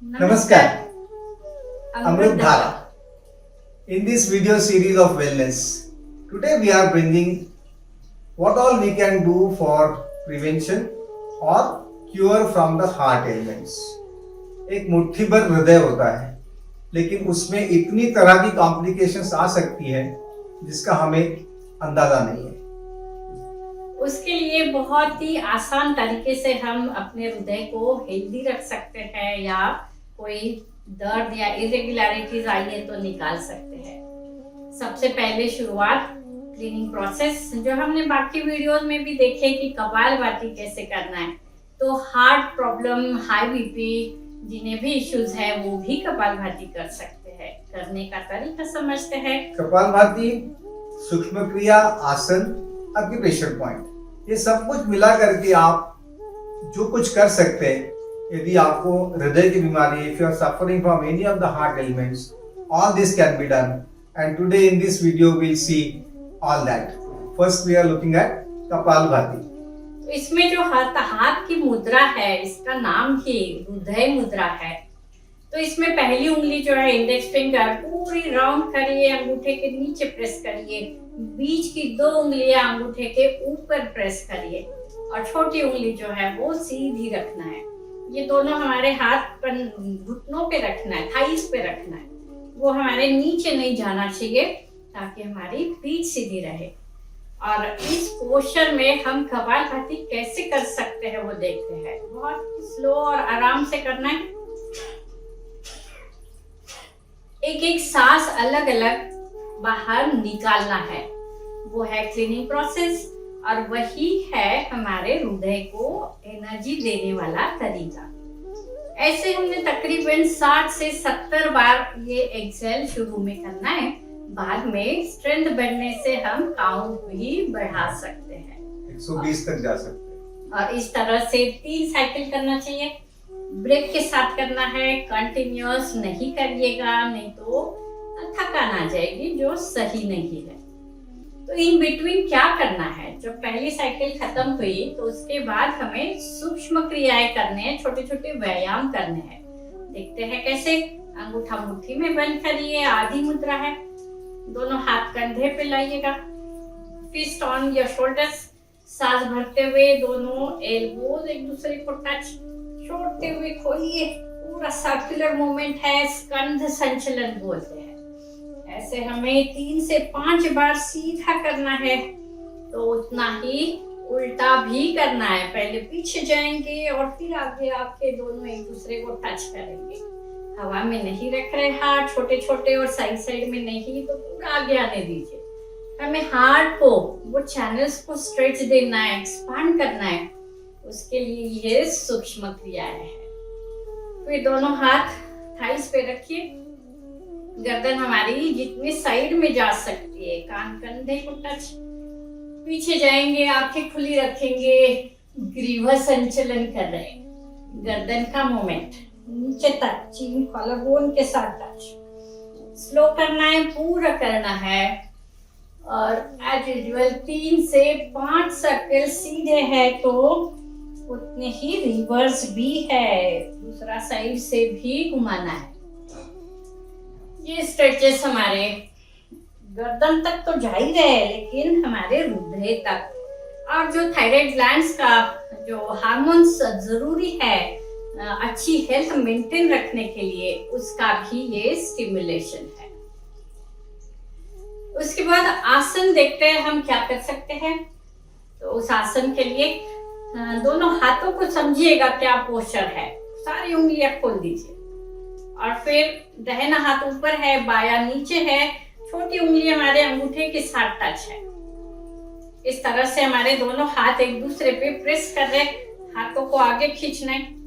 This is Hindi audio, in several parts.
Namaskar, Amrut Dhara. In this video series of wellness, today we are bringing what all we can do for prevention or cure from the heart ailments. एक मुट्ठी भर हृदय होता है, लेकिन उसमें इतनी तरह की कॉम्प्लिकेशंस आ सकती है जिसका हमें अंदाजा नहीं है। उसके लिए बहुत ही आसान तरीके से हम अपने हृदय को हेल्दी रख सकते हैं या कोई दर्द या इरेगुलरिटीज आई है तो निकाल सकते हैं। सबसे पहले शुरुआत क्लीनिंग प्रोसेस, जो हमने बाकी वीडियोस में भी देखे कि कपालभाति कैसे करना है। तो हार्ट प्रॉब्लम, हाई बीपी, जिन्हें भी इश्यूज है वो भी कपालभाति कर सकते हैं। करने का तरीका समझते हैं। कपालभाति, सूक्ष्म क्रिया, आसन, एक्यूप्रेशर पॉइंट, ये सब कुछ मिला करके आप जो कुछ कर सकते हैं। यदि आपको हृदय की बीमारी, if you are suffering from any of the heart ailments, all this can be done. And today in this video we'll see all that. First we are looking at kapalbhati. इसमें जो हाथ की मुद्रा है, इसका नाम ही हृदय मुद्रा है। तो इसमें पहली उंगली जो है इंडेक्स फिंगर पूरी राउंड करिए, अंगूठे के नीचे प्रेस करिए। बीच की दो उंगलियां अंगूठे के ऊपर प्रेस करिए और छोटी उंगली जो है वो सीधी रखना है। ये दोनों हमारे हाथ घुटनों पे रखना है, थाइस पे रखना है। वो हमारे नीचे नहीं जाना चाहिए ताकि हमारी पीठ सीधी रहे। और इस पोस्चर में हम कपालभाति कैसे कर सकते हैं वो देखते हैं। बहुत स्लो और आराम से करना है। एक एक सांस अलग अलग बाहर निकालना है। वो है क्लीनिंग प्रोसेस और वही है हमारे हृदय को एनर्जी देने वाला तरीका। ऐसे हमने तकरीबन 60 से 70 बार ये एक्सेल शुरू में करना है। बाद में स्ट्रेंथ बढ़ने से हम काउंट भी बढ़ा सकते हैं, 120 तक जा सकते हैं। और इस तरह से 3 साइकिल करना चाहिए। ब्रेक के साथ करना है, कंटिन्यूअस नहीं करिएगा, नहीं तो थकान आ जाएगी जो सही नहीं है। तो इन बिटवीन क्या करना है? जब पहली साइकिल खत्म हुई तो उसके बाद हमें सूक्ष्म क्रियाएं करने हैं, छोटे छोटे व्यायाम करने हैं। देखते हैं कैसे। अंगूठा मुट्ठी में बंद करिए, आधी मुद्रा है। दोनों हाथ कंधे पे लाइएगा, फिस्ट ऑन योर शोल्डर्स। सांस भरते हुए दोनों एल्बोज एक दूसरे को टच, छोड़ते हुए खोलिए। पूरा सर्कुलर मूवमेंट है, स्कंध संचलन बोलते हैं। ऐसे हमें 3 से 5 बार सीधा करना है। तो उतना ही उल्टा भी करना है। पहले पीछे जाएंगे और फिर आगे आपके दोनों एक दूसरे को टच करेंगे। हवा में नहीं रख रहे हाथ, छोटे छोटे, और साइड साइड में नहीं, तो पूरा आगे आने दीजिए। हमें हार्ट को, वो चैनल्स को स्ट्रेच देना है, एक्सपांड करना है। उसके लिए ये सूक्ष्म क्रियाएं हैं। फिर दोनों हाथ थाइस पे रखिए। गर्दन हमारी जितनी साइड में जा सकती है, कान कंधे को टच। पीछे जाएंगे, आंखें खुली रखेंगे, ग्रीवा संचलन कर रहे हैं। गर्दन का मूवमेंट नीचे तक, चीन कॉलर बोन के साथ टच। स्लो करना है, पूरा करना है। और एज यूजुअल 3 से 5 सर्कल सीधे है तो उतने ही रिवर्स भी है, दूसरा साइड से भी घुमाना है। ये स्ट्रेचेस हमारे गर्दन तक तो जा ही रहे, लेकिन हमारे हृदय तक। और जो थायराइड ग्लैंड्स का जो हार्मोन्स जरूरी है अच्छी हेल्थ मेंटेन रखने के लिए, उसका भी ये स्टिमुलेशन है। उसके बाद आसन देखते हैं हम क्या कर सकते हैं। तो उस आसन के लिए दोनों हाथों को समझिएगा क्या पोस्चर है। सारी उंगलियां खोल दीजिए और फिर दाहिना हाथ ऊपर है, बायां नीचे है। छोटी उंगली हमारे अंगूठे के साथ टच है। इस तरह से हमारे दोनों हाथ एक दूसरे पे प्रेस कर रहे। हाथों को आगे खींचना है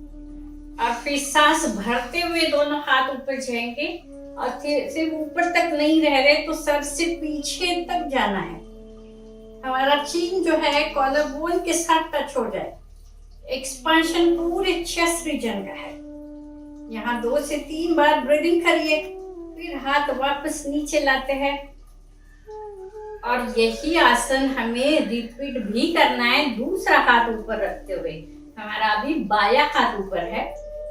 और फिर सांस भरते हुए दोनों हाथ ऊपर जाएंगे और सिर्फ ऊपर तक नहीं रह रहे, तो सर से पीछे तक जाना है। हमारा चीन जो है कॉलर बोन के साथ टच हो जाए। एक्सपांशन पूरे चेस्ट रीजन का है। यहाँ 2 से 3 बार ब्रीदिंग करिए, फिर हाथ वापस नीचे लाते हैं। और यही आसन हमें रिपीट भी करना है दूसरा हाथ ऊपर रखते हुए। हमारा अभी बायां हाथ ऊपर है,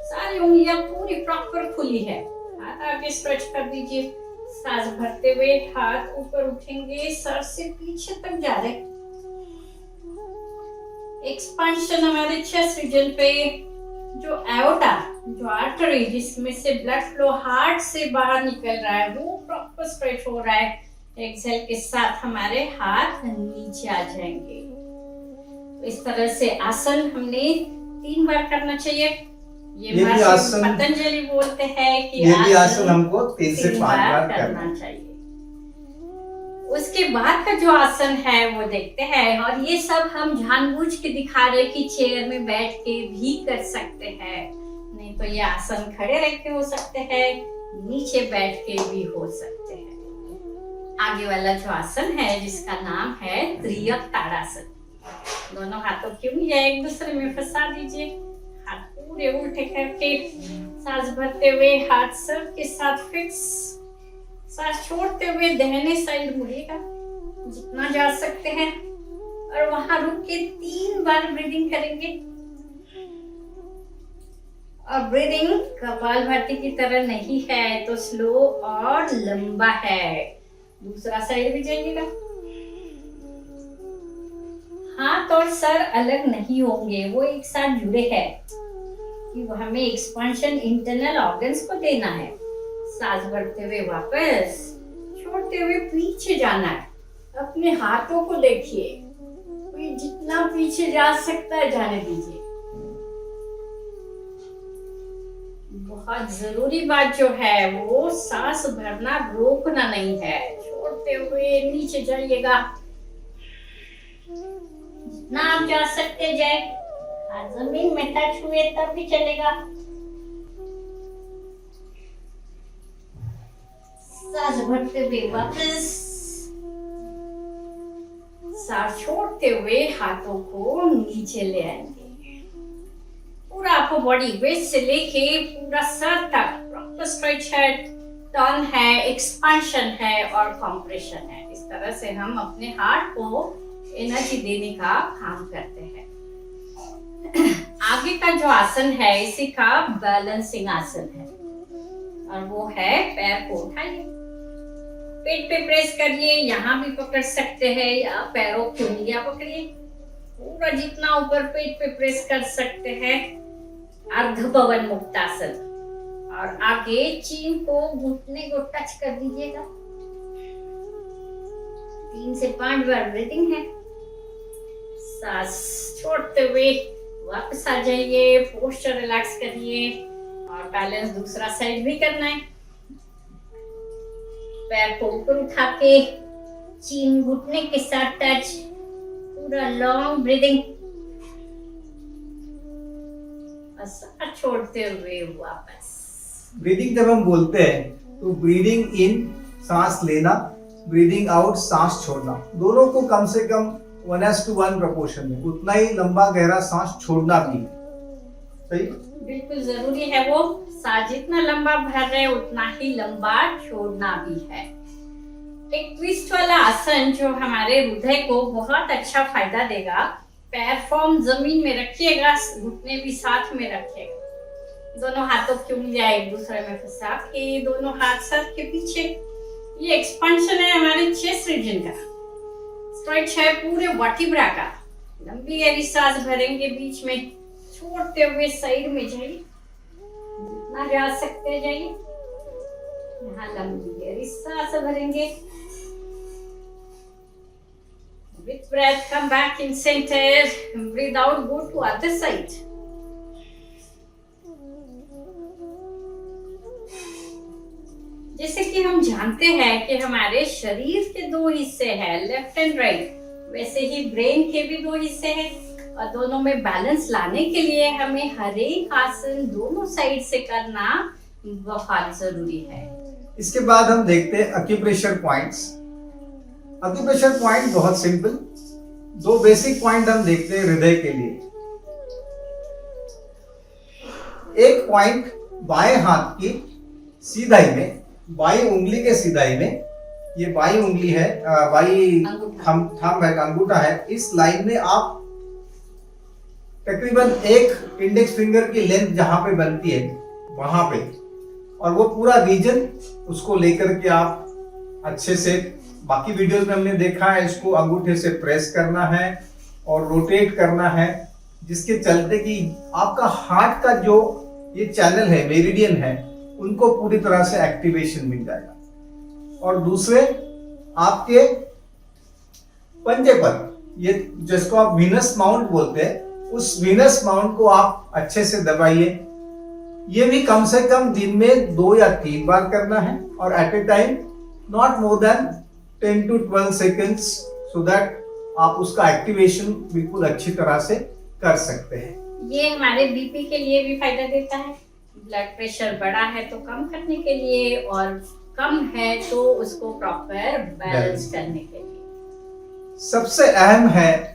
सारी उंगलियां पूरी प्रॉपर खुली है। हाथ आगे स्ट्रेच कर दीजिए। सांस भरते हुए हाथ ऊपर उठेंगे, सर से पीछे तक जा रहे। एक्सपांशन हमारे चेस्ट रीजन पे, जो एओर्टा, जो आर्टरी जिसमें से ब्लड फ्लो हार्ट से बाहर निकल रहा है, वो प्रॉपर स्ट्रेच हो रहा है। एक्सहेल के साथ हमारे हाथ नीचे आ जाएंगे। इस तरह से आसन हमने 3 बार करना चाहिए। ये भी आसन पतंजलि बोलते हैं कि ये भी आसन हमको 3 से 5 बार करना चाहिए। उसके बाद का जो आसन है वो देखते हैं, और ये सब हम जानबूझ के दिखा रहे कि चेयर में बैठ के भी कर सकते हैं, नहीं तो ये आसन खड़े रह के हो सकते हैं, नीचे बैठ के भी हो सकते हैं। आगे वाला जो आसन है जिसका नाम है त्रियक ताड़ासन। दोनों हाथों की उंगलियां एक दूसरे में फंसा दीजिए, हाथ पूरे उल्टे करके सांस भरते हुए हाथ सर के साथ फिक्स, सांस छोड़ते हुए दाहिने साइड मुड़िएगा जितना जा सकते हैं, और वहां रुक के 3 बार ब्रीदिंग करेंगे। और ब्रीदिंग कपालभाति की तरह नहीं है, तो स्लो और लंबा है। दूसरा साइड भी जाइएगा। हाथ और सर अलग नहीं होंगे, वो एक साथ जुड़े हैं कि वो हमें एक्सपेंशन इंटरनल ऑर्गन्स को देना है। सांस भरते हुए वापस, छोड़ते हुए पीछे जाना है। अपने हाथों को देखिए, कोई जितना पीछे जा सकता है जाने दीजिए। बहुत जरूरी बात जो है वो सांस भरना रोकना नहीं है। छोड़ते हुए नीचे जाइएगा, जितना आप जा सकते जाए। जमीन में टच हुए तब भी चलेगा। सांस भरते हुए वापस, सांस छोड़ते हुए हाथों को नीचे ले आएंगे। पूरा आपको बॉडी वेस्ट से लेके पूरा सर तक प्रॉपर स्ट्रेच है, टर्न है, एक्सपेंशन है और कंप्रेशन है। इस तरह से हम अपने हार्ट को एनर्जी देने का काम करते हैं। आगे का जो आसन है इसी का बैलेंसिंग आसन है, और वो है पैर को उठाइए, पेट पे प्रेस करिए, यहाँ भी पकड़ सकते हैं या पैरों की उंगलियां पकड़िए, पूरा जितना ऊपर पेट पे प्रेस कर सकते हैं। अर्ध भवन मुक्तासन, और आगे चीन को घुटने को टच कर दीजिएगा। 3 से 5 बार ब्रीदिंग है। सांस छोड़ते हुए वापस आ जाइए, पोस्चर रिलैक्स करिए, और बैलेंस दूसरा साइड भी करना है। पैर को ऊपर उठा के चीन घुटने के साथ टच, पूरा लॉन्ग ब्रीदिंग, सांस छोड़ते हुए वापस। ब्रीदिंग जब हम बोलते हैं तो ब्रीदिंग इन सांस लेना, ब्रीदिंग आउट सांस छोड़ना, दोनों को कम से कम 1:1 प्रोपोर्शन में, उतना ही लंबा गहरा सांस छोड़ना भी सही, बिल्कुल जरूरी है। वो सांस जितना लंबा भर रहे उतना ही लंबा छोड़ना भी है। एक ट्विस्ट वाला आसन जो हमारे हृदय को बहुत अच्छा फायदा देगा। पैर फॉर्म जमीन में रखिएगा, घुटने भी साथ में रखिएगा। दोनों हाथों की उंगलियां एक दूसरे में फंसा के दोनों हाथ सर के पीछे। ये एक्सपेंशन है हमारे चेस्ट रीजन का, स्ट्रेच है पूरे वर्टिब्रा का। लंबी गहरी सांस भरेंगे, बीच में छोड़ते हुए साइड में जाइए, जितना जा सकते जाइए। यहाँ लंबी गहरी सांस भरेंगे। With breath, come back in center. Breathe out, go to other side. जैसे कि हम जानते हैं कि हमारे शरीर के 2 हिस्से हैं, लेफ्ट एंड राइट, वैसे ही ब्रेन के भी 2 हिस्से हैं, और दोनों में बैलेंस लाने के लिए हमें हर एक आसन दोनों साइड से करना बहुत जरूरी है। इसके बाद हम देखते हैं एक्यूप्रेशर पॉइंट्स। एक्यूप्रेशर पॉइंट बहुत सिंपल, 2 बेसिक पॉइंट हम देखते हैं हृदय के लिए। एक पॉइंट बाएं हाथ की सीधाई में, बाई उंगली के सीधाई में, ये बाई उंगली है, बाई थंब है, अंगूठा है, इस लाइन में आप तकरीबन एक इंडेक्स फिंगर की लेंथ जहां पे बनती है वहां पे, और वो पूरा रीजन उसको लेकर के आप अच्छे से, बाकी वीडियोस में हमने देखा है, इसको अंगूठे से प्रेस करना है और रोटेट करना है, जिसके चलते कि आपका हार्ट का जो ये चैनल है, मेरिडियन है, उनको पूरी तरह से एक्टिवेशन मिल जाएगा। और दूसरे आपके पंजे पर, ये जिसको आप वीनस माउंट बोलते हैं, उस वीनस माउंट को आप अच्छे से दबाइए। ये भी कम से कम दिन में 2 या 3 बार करना है, और at a time not more than 10 to 12 seconds, so that आप उसका एक्टिवेशन बिल्कुल अच्छी तरह से कर सकते हैं। ये हमारे बीपी के लिए भी फायदा देता है, ब्लड प्रेशर बढ़ा है तो कम करने के लिए, और कम है तो उसको प्रॉपर बैलेंस करने के लिए। सबसे अहम है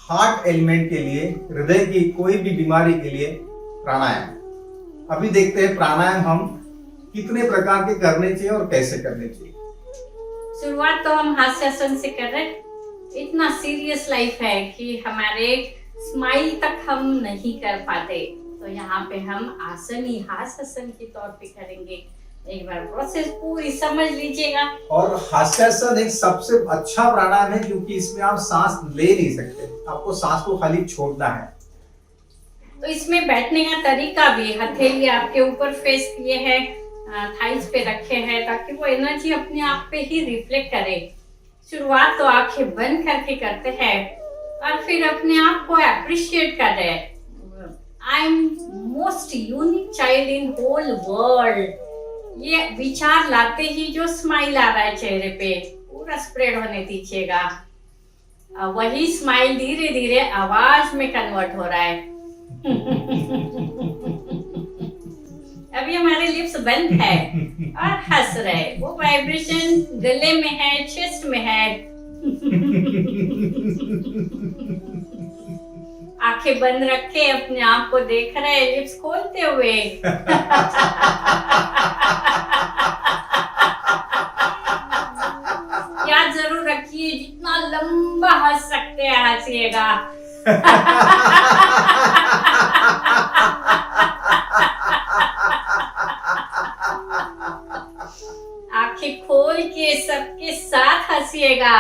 हार्ट एलिमेंट के लिए, हृदय की कोई भी बीमारी के लिए प्राणायाम। अभी देखते हैं प्राणायाम हम कितने प्रकार के करने चाहिए और कैसे करने चाहिए। शुरुआत तो हम हास्यासन से कर रहे हैं। इतना सीरियस लाइफ है कि हमारे स्माइल तक हम नहीं कर पाते, तो यहाँ पे हम आसन ही हास्यासन के तौर पे करेंगे। एक बार प्रोसेस पूरी समझ लीजिएगा। और हास्यासन एक सबसे अच्छा प्राणायाम है, क्योंकि इसमें आप सांस ले नहीं सकते, आपको सांस को खाली छोड़ना है। तो इसमें बैठने का तरीका भी, हथेली आपके ऊपर फेस किए हैं, थाइस पे रखे हैं, ताकि वो एनर्जी अपने आप पे ही रिफ्लेक्ट करे। शुरुआत तो आंखें बंद करके करते हैं और फिर अपने आप को अप्रिशिएट कर रहे हैं। I am most unique child in whole world. ये विचार लाते ही जो स्माइल आ रहा है चेहरे पे, पूरा स्प्रेड होने दीजिएगा। वही स्माइल धीरे धीरे आवाज में कन्वर्ट हो रहा है। अभी हमारे लिप्स बंद है और हंस रहे, वो वाइब्रेशन गले में है, चेस्ट में है। आंखें बंद रखे अपने आप को देख रहे, लिप्स खोलते हुए। याद जरूर रखिए, जितना लंबा हंस सकते हैं हंसिएगा। आंखें खोल के सबके साथ हंसिएगा।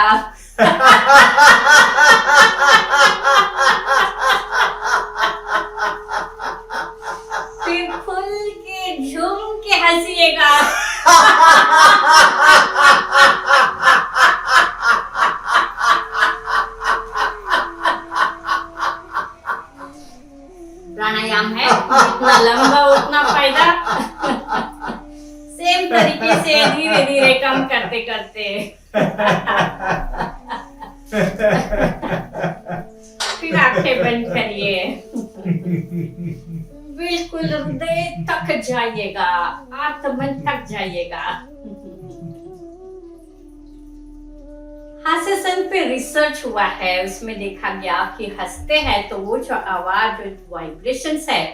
फिर खुल के झूम के हंसिएगा। प्राणायाम है, जितना लंबा उतना फायदा। सेम तरीके से धीरे धीरे कम करते करते फिर आंखें बंद करिए। बिल्कुल हृदय तक जाइएगा, आत्मा तक जाइएगा। हास्यासन पे रिसर्च हुआ है, उसमें देखा गया कि हंसते हैं तो वो जो आवाज, जो वाइब्रेशंस है,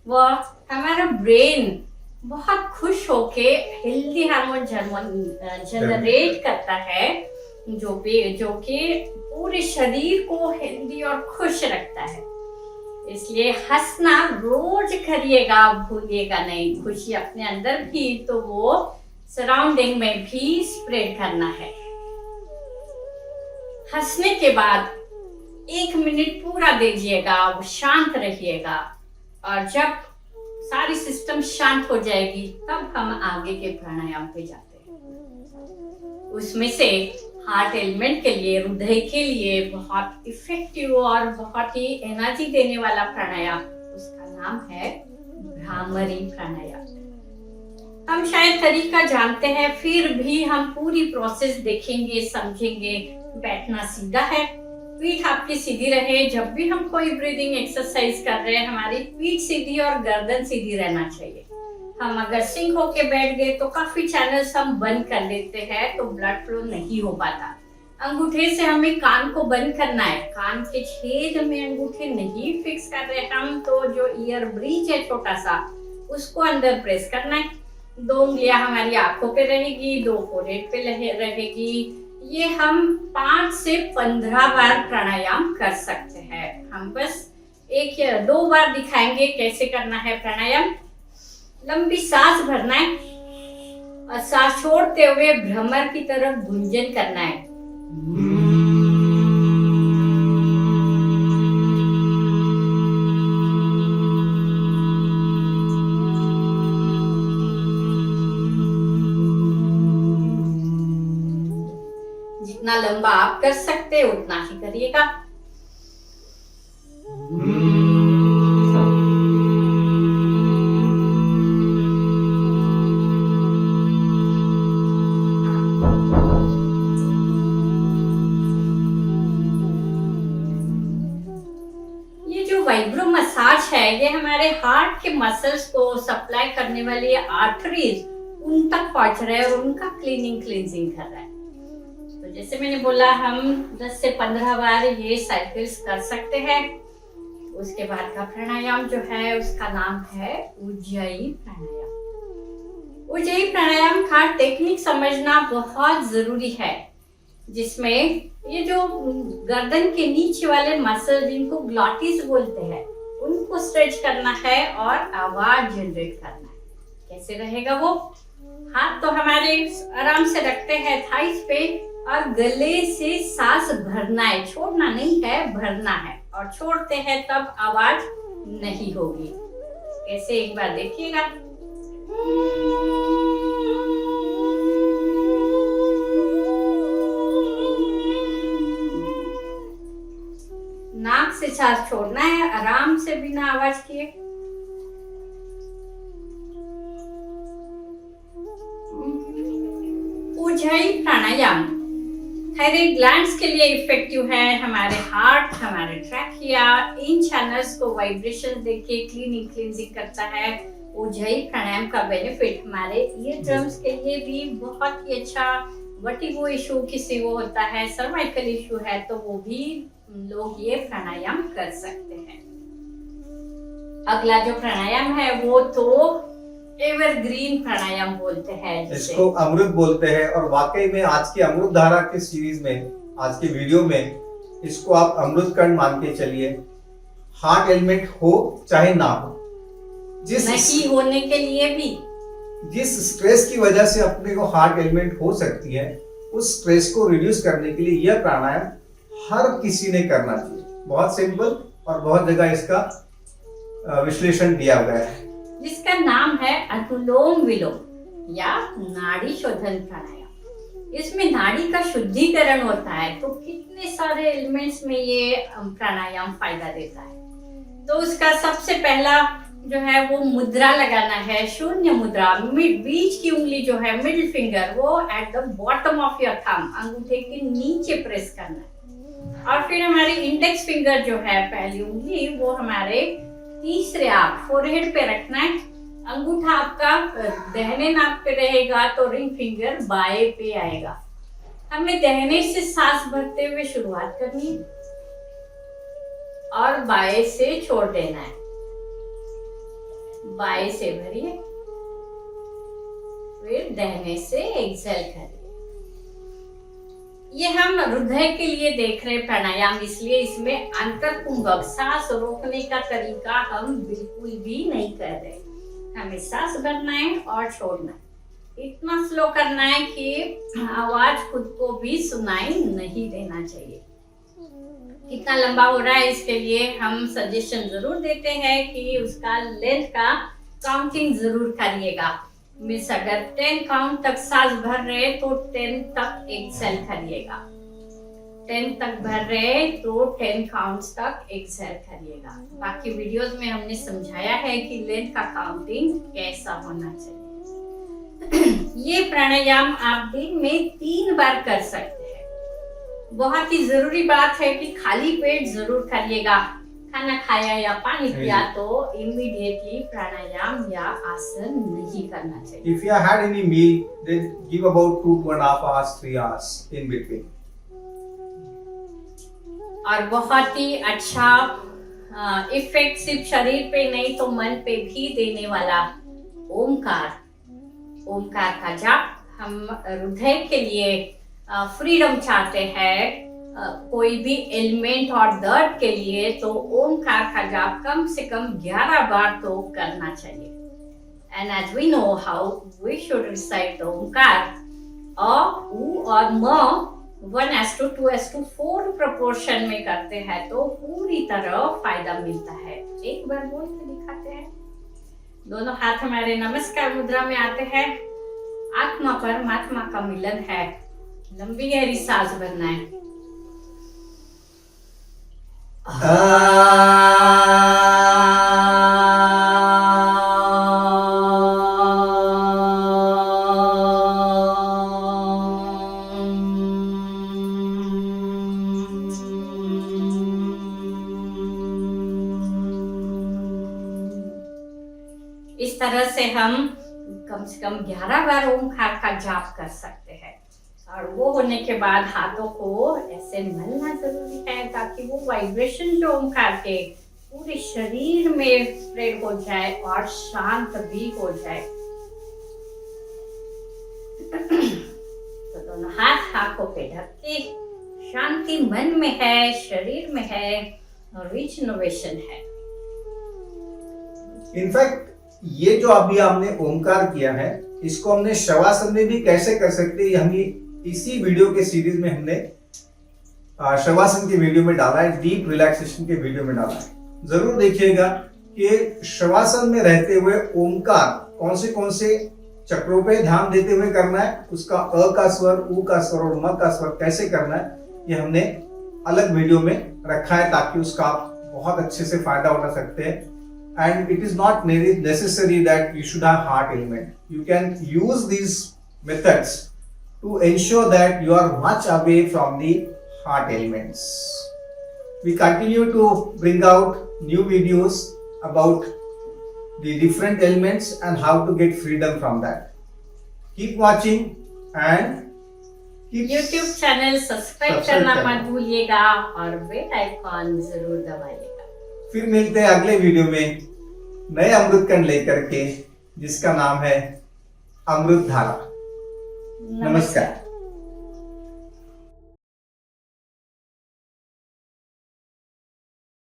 वो हमारा ब्रेन बहुत खुश होके हेल्दी हार्मोन जनरेट करता है, जो कि पूरे शरीर को हेल्दी और खुश रखता है। इसलिए हंसना रोज करिएगा, भूलिएगा नहीं। खुशी अपने अंदर भी तो वो सराउंडिंग में भी स्प्रेड करना है। हंसने के बाद 1 मिनट पूरा दीजिएगा, शांत रहिएगा, और जब सारी सिस्टम शांत हो जाएगी तब हम आगे के प्राणायाम पे जाते हैं। उसमें से हार्ट एलिमेंट के लिए, हृदय के लिए बहुत इफेक्टिव और बहुत ही एनर्जी देने वाला प्राणायाम, उसका नाम है भ्रामरी प्राणायाम। हम शायद तरीका जानते हैं, फिर भी हम पूरी प्रोसेस देखेंगे, समझेंगे। बैठना सीधा है, पीठ आपकी सीधी रहे। जब भी हम कोई ब्रीदिंग एक्सरसाइज कर रहे हैं, हमारी पीठ सीधी और गर्दन सीधी रहना चाहिए। हम अगर सिंक होके बैठ गए तो काफी चैनल्स हम बंद कर देते हैं, तो ब्लड फ्लो नहीं हो पाता। अंगूठे से हमें कान को बंद करना है, कान के छेद में अंगूठे नहीं फिक्स कर रहे हम, तो जो ईयर ब्रिज है छोटा सा, उसको अंदर प्रेस करना है। 2 उंगलियां हमारी आंखों पे रहेगी, 2 फोrehead पे रहेगी। ये हम 5 से 15 बार प्राणायाम कर सकते हैं। हम बस एक या 2 बार दिखाएंगे कैसे करना है प्राणायाम। लंबी सांस भरना है और सांस छोड़ते हुए भ्रमर की तरफ गुंजन करना है। जितना लंबा आप कर सकते हैं उतना ही करिएगा। ये जो वाइब्रो मसाज है ये हमारे हार्ट के मसल्स को सप्लाई करने वाली आर्टरीज उन तक पहुंच रहा है और उनका क्लींजिंग कर रहा है। तो जैसे मैंने बोला हम 10 से 15 बार ये साइकिल्स कर सकते हैं। उसके बाद का प्राणायाम जो है उसका नाम है उज्जयी प्राणायाम। उज्जयी प्राणायाम का टेक्निक समझना बहुत जरूरी है, जिसमें ये जो गर्दन के नीचे वाले मसल जिनको ग्लॉटिस बोलते हैं उनको स्ट्रेच करना है और आवाज जनरेट करना है। कैसे रहेगा वो? हाथ तो हमारे आराम से रखते हैं थाइस पे और गले से सांस भरना है, छोड़ना नहीं है, भरना है। और छोड़ते हैं तब आवाज नहीं होगी। कैसे एक बार देखिएगा। नाक से सांस छोड़ना है आराम से बिना आवाज किए। उज्जयी प्राणायाम थायराइड ग्लैंड्स के लिए इफेक्टिव है। हमारे हार्ट, हमारे ट्रैकिया, इन चैनल्स को वाइब्रेशन देके क्लींजिंग करता है। उज्जयी प्राणायाम का बेनिफिट हमारे ईयर ड्रम्स के लिए भी बहुत ही अच्छा। वर्टिगो इशू किसी को होता है, सर्वाइकल इशू है, तो वो भी लोग ये प्राणायाम कर सकते हैं। अगला जो प्राणायाम है वो तो एवरग्रीन प्राणायाम बोलते हैं, इसको अमृत बोलते हैं। और वाकई में आज की अमृत धारा के सीरीज में, आज के वीडियो में इसको आप अमृत कण मान के चलिए। हार्ट एलिमेंट हो चाहे ना हो, जिस नहीं होने के लिए भी, जिस स्ट्रेस की वजह से अपने को हार्ट एलिमेंट हो सकती है, उस स्ट्रेस को रिड्यूस करने के लिए यह प्राणायाम हर किसी ने करना चाहिए। बहुत सिंपल और बहुत जगह इसका विश्लेषण दिया गया है, जिसका नाम है अनुलोम विलोम या नाड़ी शोधन प्राणायाम। इसमें नाड़ी का शुद्धिकरण होता है, तो कितने सारे एलिमेंट्स में ये प्राणायाम फायदा देता है। तो उसका सबसे पहला जो है वो मुद्रा लगाना है, शून्य मुद्रा। बीच की उंगली जो है मिडिल फिंगर वो at the bottom of your thumb, अंगूठे के नीचे प्रेस करना है। और फिर हमारी इंडेक्स फिंगर जो है पहली उंगली वो हमारे तीसरे आंख फोरहेड पे रखना है। अंगूठा आपका दाहिने नाक पे रहेगा तो रिंग फिंगर बाएं पे आएगा। हमें दाहिने से सांस भरते हुए शुरुआत करनी है और बाएं से छोड़ देना है। बाएं से भरिए, फिर दाहिने से एक्सेल करिए। ये हम हृदय के लिए देख रहे प्राणायाम, इसलिए इसमें अंतरकुंभक सांस रोकने का तरीका हम बिल्कुल भी नहीं कर रहे। हमें सांस भरना है और छोड़ना है। इतना स्लो करना है कि आवाज खुद को भी सुनाई नहीं देना चाहिए। कितना लंबा हो रहा है इसके लिए हम सजेशन जरूर देते हैं कि उसका लेंथ का काउंटिंग जरूर करिएगा। मिस अगर 10 काउंट तक सांस भर रहे तो 10 तक एक्सेल करिएगा। 10 तक भर रहे तो 10 काउंट्स तक एक्सेल करिएगा। बाकी वीडियोस में हमने समझाया है कि लेंथ का काउंटिंग कैसा होना चाहिए। ये प्राणायाम आप दिन में 3 बार कर सकते हैं। बहुत ही जरूरी बात है कि खाली पेट जरूर करिएगा। खाना खाया या पानी पिया तो इमीडिएटली प्राणायाम या आसन नहीं करना चाहिए। If you had any meal, then give about 2.5 hours, 3 hours in between. और बहुत ही अच्छा इफेक्ट सिर्फ शरीर पे नहीं तो मन पे भी देने वाला ओमकार का जाप। हम हृदय के लिए फ्रीडम चाहते हैं, कोई भी एलिमेंट और दर्द के लिए तो ओमकार का जाप कम से कम 11 बार तो करना चाहिए. And as we know how we should recite the Omkar, उ और म 1:2:4 proportion में करते हैं तो पूरी तरह फायदा मिलता है. एक बार बोल के दिखाते हैं. दोनों हाथ हमारे नमस्कार मुद्रा में आते हैं. आत्मा परमात्मा का मिलन है. लंबी गहरी सांस भरना है. इस तरह से हम कम से कम 11 बार ओमकार का जाप कर सकते हैं. और वो होने के बाद हाथों को ऐसे मलना जरूरी है ताकि वो वाइब्रेशन जो ओमकार के पूरे शरीर में स्प्रेड हो जाए और शांत भी हो जाए. तो दोनों हाथ आंखों पे ढक के शांति मन में है, शरीर में है और रिजनरेशन है. इनफैक्ट ये जो अभी हमने ओमकार किया है, इसको हमने शवासन में भी कैसे कर सकते हैं, हम इसी वीडियो के सीरीज में हमने शवासन के वीडियो में डाला है, डीप रिलैक्सेशन के वीडियो में डाला है. जरूर देखिएगा कि शवासन में रहते हुए ओमकार कौन से चक्रों पे ध्यान देते हुए करना है, उसका अ का स्वर, उ का स्वर और म का स्वर कैसे करना है, ये हमने अलग वीडियो में रखा है ताकि उसका बहुत अच्छे से फायदा उठा सकते हैं. And it is not necessary that you should have heart element. You can use these methods to ensure that you are much away from the heart elements. We continue to bring out new videos about the different elements and how to get freedom from that. Keep watching and keep YouTube channel subscribe करना मत भूलिएगा और बेल आइकॉन जरूर दबाइएगा. फिर मिलते हैं अगले वीडियो में नए अमृत कण लेकर के, जिसका नाम है अमृत धारा. नमस्कार.